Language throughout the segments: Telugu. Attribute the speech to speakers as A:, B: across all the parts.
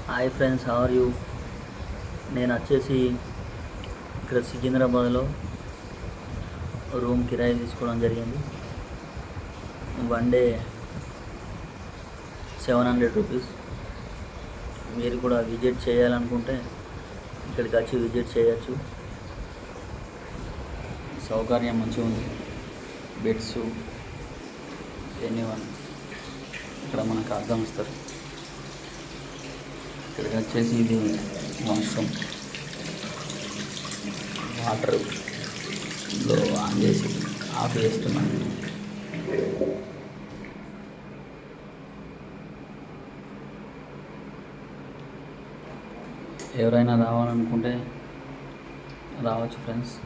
A: Hi friends, how are you? నేను వచ్చేసి ఇక్కడ సికింద్రాబాద్లో రూమ్ కిరాయి తీసుకోవడం జరిగింది. One day 700 rupees. మీరు కూడా విజిట్ చేయాలనుకుంటే ఇక్కడికి వచ్చి విజిట్ చేయొచ్చు. సౌకర్యం మంచిగా ఉంది. బెడ్స్ ఎనీవన్ ఇక్కడ మనకు అర్థం ఇస్తారు. ఇక్కడికి వచ్చేసి ఇది వాష్రూమ్, వాటర్లో ఆన్ చేసి ఆఫ్ చేస్తున్నాను. ఎవరైనా రావాలనుకుంటే రావచ్చు ఫ్రెండ్స్.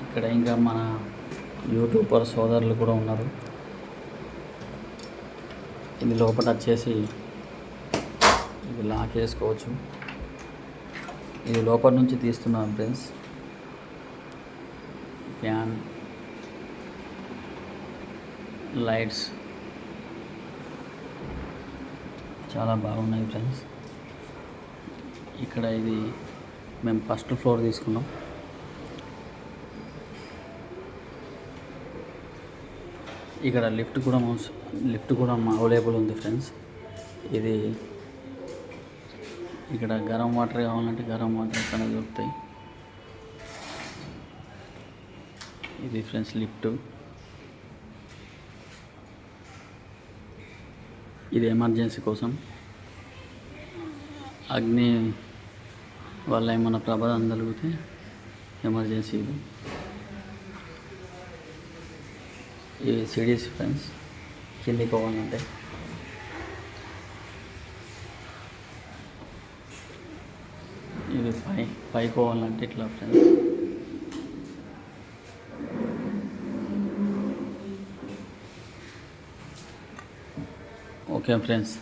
A: ఇక్కడ ఇంకా మన యూట్యూబర్ సోదరులు కూడా ఉన్నారు. ఇది లోపల వచ్చేసి ఇది లాక్ వేసుకోవచ్చు. ఇది లోపల నుంచి తీస్తున్నాను ఫ్రెండ్స్. ఫ్యాన్, లైట్స్ చాలా బాగున్నాయి ఫ్రెండ్స్. ఇక్కడ ఇది మేము ఫస్ట్ ఫ్లోర్ తీసుకున్నాం. ఇక్కడ లిఫ్ట్ కూడా అవైలబుల్ ఉంది ఫ్రెండ్స్. ఇది ఇక్కడ గరం వాటర్ కావాలంటే గరం వాటర్ ఇక్కడ దొరుకుతాయి. ఇది ఫ్రెండ్స్ లిఫ్ట్. ఇది ఎమర్జెన్సీ కోసం, అగ్ని వల్ల ఏమైనా ప్రమాదం కలిగితే ఎమర్జెన్సీ. ఈ సిడీస్ ఫ్రెండ్స్ కిందికి పోవాలంటే. ఇది పైకి పోవాలంటే ఇట్లా ఫ్రెండ్స్. Okay friends.